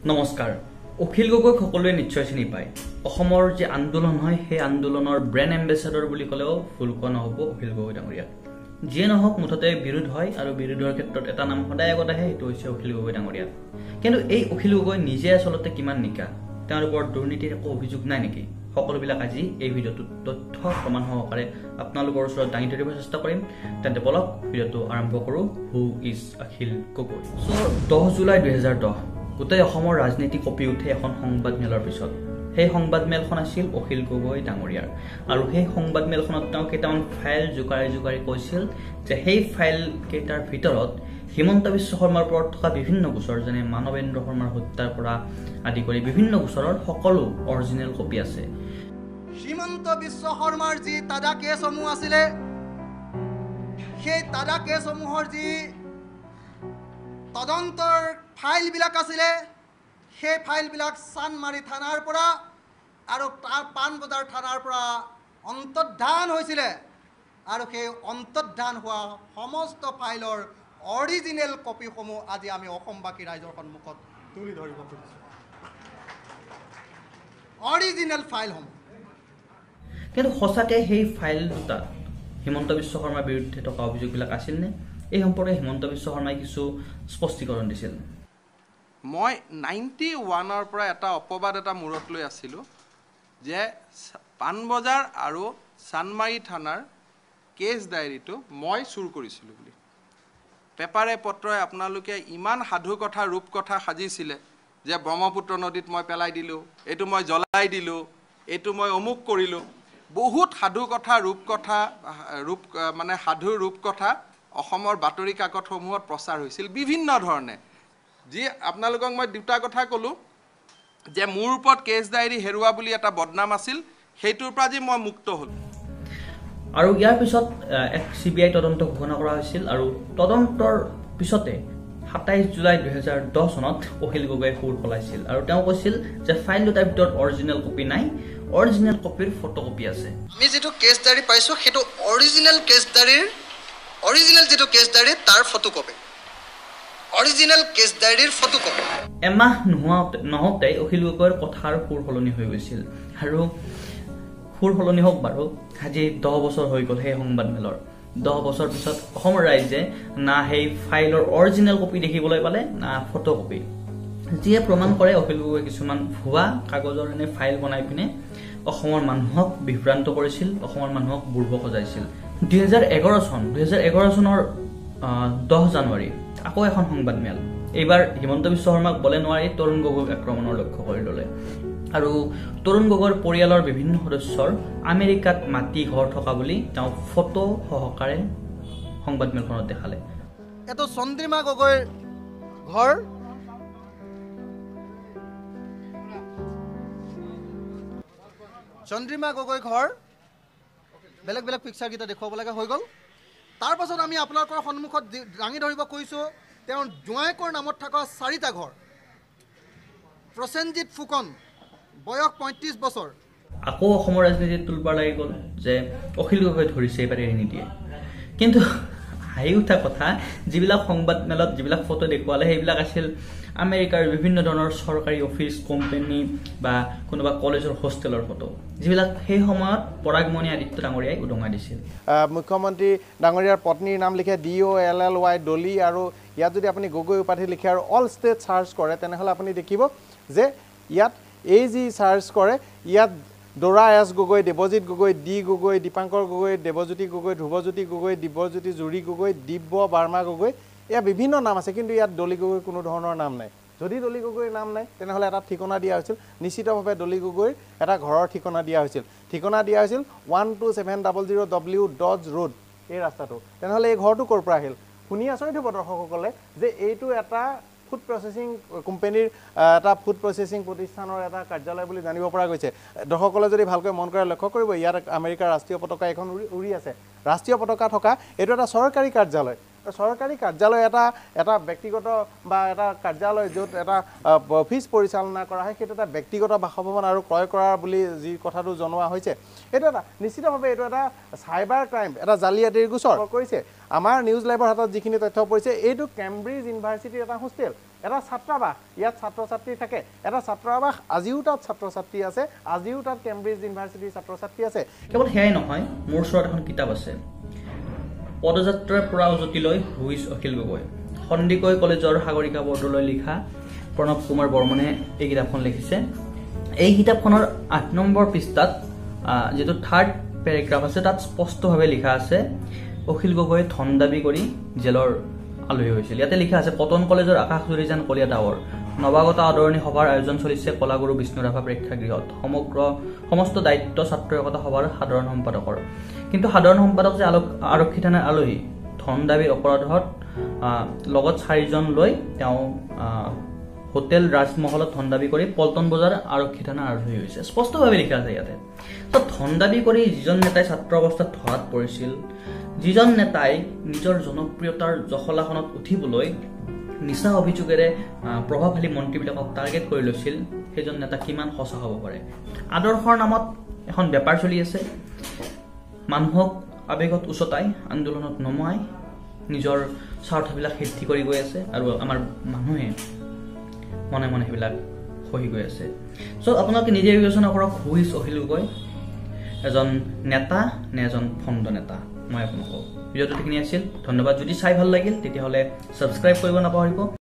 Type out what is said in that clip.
নমস্কাৰ অখিল গগৈক সকলোৱে নিশ্চয় চিনি পায় অসমৰ যে আন্দোলন হয় সেই আন্দোলনৰ ব্ৰেণ্ড এম্বেছাডৰ বুলি ক'লেও ভুল কোৱা নহ'ব অখিল গগৈ ডাঙৰীয়া যিয়ে নহওক মুঠতে বিৰোধ হয় আৰু বিৰোধৰ ক্ষেত্ৰত এটা নাম সদায় আগত আহে সেইটো হৈছে অখিল গগৈ ডাঙৰীয়া কিন্তু এই অখিল গগৈ নিজে আচলতে কিমান নিকা তেওঁৰ ওপৰত দুৰ্নীতিৰ একো অভিযোগ নাই নেকি সকলোবিলাক আজি এই ভিডিঅ'টোত তথ্য প্ৰমাণ সহকাৰে আপোনালোকৰ ওচৰত দাঙি ধৰিব চেষ্টা কৰিম তেন্তে বলক ভিডিঅ'টো আৰম্ভ কৰোঁ who is Akhil Gogoi so 10 July 2010 গোটেই অসমৰ ৰাজনীতি কপি উঠে এখন সংবাদমেলৰ পিছত সেই সংবাদমেলখন আছিল অখিল গগৈ ডাঙৰীয়াৰ আৰু সেই সংবাদমেলখনত তেওঁ কেইটামান ফাইল জোকাৰি কৈছিল যে সেই ফাইল কেইটাৰ ভিতৰত হিমন্ত বিশ্ব শৰ্মাৰ ওপৰত থকা বিভিন্ন গোচৰ যেনে মানৱেন্দ্ৰ শৰ্মাৰ হত্যাৰ পৰা আদি কৰি বিভিন্ন গোচৰৰ সকলো অৰিজিনেল কপি আছে হিমন্ত বিশ্ব শৰ্মাৰ যি তাদা কেছসমূহ আছিলে সেই তাদা কেছসমূহৰ যি তদন্তৰ ফাইলবিলাক আছিলে সেই ফাইলবিলাক চানমাৰি থানাৰ পৰা আৰু পাণবজাৰ থানাৰ পৰা অন্তৰ্ধান হৈছিলে আৰু সেই অন্তৰ্ধান হোৱা সমস্ত ফাইলৰ অৰিজিনেল কপিসমূহ আজি আমি অসমবাসী ৰাইজৰ সন্মুখত তুলি ধৰিব খুজিছোঁ অৰিজিনেল ফাইলসমূহ কিন্তু সঁচাকৈ সেই ফাইল দুটা হিমন্ত বিশ্ব শৰ্মাৰ বিৰুদ্ধে থকা অভিযোগবিলাক আছিলনে এই সম্পৰ্কে হিমন্ত বিশ্ব শৰ্মাই কিছু স্পষ্টীকৰণ দিছিল মই 91ৰ পৰা এটা অপবাদ এটা মূৰত লৈ আছিলোঁ যে পাণবজাৰ আৰু চানমাৰি থানাৰ কেছ ডায়েৰীটো মই চুৰ কৰিছিলোঁ বুলি পেপাৰে পত্ৰই আপোনালোকে ইমান সাধু কথা ৰূপকথা সাজিছিলে যে ব্ৰহ্মপুত্ৰ নদীত মই পেলাই দিলোঁ এইটো মই জ্বলাই দিলোঁ এইটো মই অমুক কৰিলোঁ বহুত সাধু কথা ৰূপকথা মানে সাধু ৰূপকথা অসমৰ বাতৰি কাকতসমূহত প্ৰচাৰ হৈছিল বিভিন্ন ধৰণে যি আপোনালোকক মই দুটা কথা ক'লোঁ যে মোৰ ওপৰত কেছ ডায়েৰী হেৰুৱা বুলি এটা বদনাম আছিল সেইটোৰ পৰা যি মই মুক্ত হ'লোঁ আৰু ইয়াৰ পিছত এক CBI তদন্ত ঘোষণা কৰা হৈছিল আৰু তদন্তৰ পিছতে 27 জুলাই 2010 চনত অখিল গগৈয়ে সুৰ সলাইছিল আৰু তেওঁ কৈছিল যে ফাইল দুটাৰ ভিতৰত অৰিজিনেল কপি নাই অৰিজিনেল কপিৰ ফটোকপি আছে আমি যেটো কেছ ডায়েৰী পাইছো হেটো অৰিজিনেল কেছ ডায়েৰীৰ অৰিজিনেল যেটো কেছ ডায়েৰী তাৰ ফটোকপি অৰিজিনেল কেছ ডায়েৰীৰ ফটোকপি এমাহ নহওঁতে অখিল গগৈৰ কথাৰ সুৰ সলনি হৈ গৈছিল আৰু সুৰ সলনি হওক বাৰু আজি 10 বছৰ হৈ গ'ল সেই সংবাদমেলৰ 10 বছৰ পিছত অসমৰ ৰাইজে না সেই ফাইলৰ অৰিজিনেল কপি দেখিবলৈ পালে না ফটোকপি যিয়ে প্ৰমাণ কৰে অখিল গগৈ কিছুমান ভুৱা কাগজৰ এনে ফাইল বনাই পিনে অসমৰ মানুহক বিভ্ৰান্ত কৰিছিল অসমৰ মানুহক বুৰ্ব সজাইছিল 2011 চনৰ 10 জানুৱাৰী আকৌ এখন সংবাদমেল এইবাৰ হিমন্ত বিশ্ব শৰ্মাক বলে নোৱাৰি তৰুণ গগৈক আক্ৰমণৰ লক্ষ্য কৰি ল'লে আৰু তৰুণ গগৈৰ পৰিয়ালৰ বিভিন্ন সদস্যৰ আমেৰিকাত মাটি ঘৰ থকা বুলি তেওঁ ফটো সহকাৰে সংবাদমেলখনত দেখালে এটো চন্দ্ৰিমা গগৈৰ ঘৰ চন্দ্ৰিমা গগৈ ঘৰ বেলেগ বেলেগ পিকচাৰ গীতা দেখুৱাব লাগে হৈ গ'ল তাৰ পাছত আমি আপোনালোকৰ সন্মুখত দাঙি ধৰিব কৈছোঁ তেওঁৰ জোঁৱায়েকৰ নামত থকা 4টা ঘৰ প্ৰসেনজিৎ ফুকন বয়স 35 বছৰ আকৌ অসমৰ ৰাজনীতিত তুলপাৰ লাগি গ'ল যে অখিল গগৈ ধৰিছে এবাৰ এৰি নিদিয়ে কিন্তু হাঁহি উঠা কথা যিবিলাক সংবাদমেলত যিবিলাক ফটো দেখুৱালে সেইবিলাক আছিল আমেৰিকাৰ বিভিন্ন ধৰণৰ চৰকাৰী অফিচ কোম্পানী বা কোনোবা কলেজৰ হোষ্টেলৰ ফটো যিবিলাক সেই সময়ত পৰাগমণি আদিত্য ডাঙৰীয়াই উদঙাই দিছিল মুখ্যমন্ত্ৰী ডাঙৰীয়াৰ পত্নীৰ নাম লিখে DOLLY ডলি আৰু ইয়াত যদি আপুনি গগৈ উপাধি লিখে আৰু অল ষ্টেট চাৰ্চ কৰে তেনেহ'লে আপুনি দেখিব যে ইয়াত এই যি চাৰ্চ কৰে ইয়াত দৰা এছ গগৈ দেৱজিৎ গগৈ ডি গগৈ দীপাংকৰ গগৈ দেৱজ্যোতি গগৈ ধ্ৰুৱজ্যোতি গগৈ দিব্যজ্যোতি জুৰি গগৈ দিব্য বাৰ্মা গগৈ এয়া বিভিন্ন নাম আছে কিন্তু ইয়াত ডলি গগৈৰ কোনো ধৰণৰ নাম নাই যদি ডলি গগৈৰ নাম নাই তেনেহ'লে এটা ঠিকনা দিয়া হৈছিল নিশ্চিতভাৱে ডলি গগৈৰ এটা ঘৰৰ ঠিকনা দিয়া হৈছিল 12700W ডজ ৰোড এই ৰাস্তাটো তেনেহ'লে এই ঘৰটো ক'ৰ পৰা আহিল শুনি আচৰিত হ'ব দৰ্শকসকলে যে এইটো এটা ফুড প্ৰসেসিং কোম্পানীৰ এটা ফুড প্ৰসেসিং প্ৰতিষ্ঠানৰ এটা কাৰ্যালয় বুলি জানিব পৰা গৈছে দৰ্শকসকলে যদি ভালকৈ মন কৰে লক্ষ্য কৰিব ইয়াত আমেৰিকাৰ ৰাষ্ট্ৰীয় পতাকা এখন উৰি আছে ৰাষ্ট্ৰীয় পতাকা থকা এইটো এটা চৰকাৰী কাৰ্যালয় চৰকাৰী কাৰ্যালয় এটা ব্যক্তিগত বা এটা কাৰ্যালয় য'ত এটা অফিচ পৰিচালনা কৰা হয় সেইটো এটা ব্যক্তিগত বাসভৱন আৰু ক্ৰয় কৰাৰ বুলি যি কথাটো জনোৱা হৈছে এইটো এটা নিশ্চিতভাৱে এইটো এটা চাইবাৰ ক্ৰাইম এটা জালিয়াতিৰ গোচৰ কৰিছে আমাৰ নিউজ লাইভৰ হাতত যিখিনি তথ্য পৰিছে এইটো কেম্ব্ৰিজ ইউনিভাৰ্চিটিৰ এটা হোষ্টেল এটা ছাত্ৰাবাস ইয়াত ছাত্ৰ ছাত্ৰী থাকে এটা ছাত্ৰাবাস আজিও তাত ছাত্ৰ ছাত্ৰী আছে আজিও তাত কেম্ব্ৰিজ ইউনিভাৰ্চিটিৰ ছাত্ৰ ছাত্ৰী আছে কেৱল সেয়াই নহয় মোৰ ওচৰত এখন কিতাপ আছে পদযাত্ৰাৰ পৰা উজতিলৈ হুইচ অখিল গগৈ সন্দিকৈ কলেজৰ সাগৰিকা বৰদলৈ লিখা প্ৰণৱ কুমাৰ বৰ্মনে এই কিতাপখন লিখিছে এই কিতাপখনৰ 8 নম্বৰ পৃষ্ঠাত যেটো থাৰ্ড পেৰাগ্ৰাফ আছে তাত স্পষ্টভাৱে লিখা আছে অখিল গগৈ ধন দাবী কৰি জেলৰ আলহী হৈছিল ইয়াতে লিখা আছে কটন কলেজৰ আকাশ জুৰি যেন কলীয়া ডাৱৰ নৱাগত আদৰণি সভাৰ আয়োজন চলিছে কলাগুৰু বিষ্ণুৰাভা প্ৰেক্ষাগৃহত সমস্ত দায়িত্ব ছাত্ৰ একতা সভাৰ সাধাৰণ সম্পাদকৰ কিন্তু সাধাৰণ সম্পাদক যে আৰক্ষী থানাৰ আলহী ধন দাবীৰ অপৰাধত লগত 4 জন লৈ তেওঁ হোটেল ৰাজমহলত ধন দাবী কৰি পল্টন বজাৰ আৰক্ষী থানাৰ আলহী হৈছে স্পষ্টভাৱে লিখা আছে ইয়াতে তো ধন দাবী কৰি যিজন নেতাই ছাত্ৰ অৱস্থাত ধৰাত পৰিছিল যিজন নেতাই নিজৰ জনপ্ৰিয়তাৰ জখলাখনত উঠিবলৈ নিচা অভিযোগেৰে প্ৰভাৱশালী মন্ত্ৰীবিলাকক টাৰ্গেট কৰি লৈছিল সেইজন নেতা কিমান সঁচা হ'ব পাৰে আদৰ্শৰ নামত এখন বেপাৰ চলি আছে মানুহক আবেগত উচতাই আন্দোলনত নমাই নিজৰ স্বাৰ্থবিলাক সিদ্ধি কৰি গৈ আছে আৰু আমাৰ মানুহে মনে মনে সেইবিলাক সহি গৈ আছে সো আপোনালোকে নিজে বিবেচনা কৰক হুইচ অখিল গগৈ এজন নেতা নে এজন ফন্দ নেতা মই আপোনালোকক ভিডিঅ'টো ঠিকনি আছিল ধন্যবাদ যদি চাই ভাল লাগিল তেতিয়াহ'লে সাবস্ক্ৰাইব কৰিব নাপাহৰিব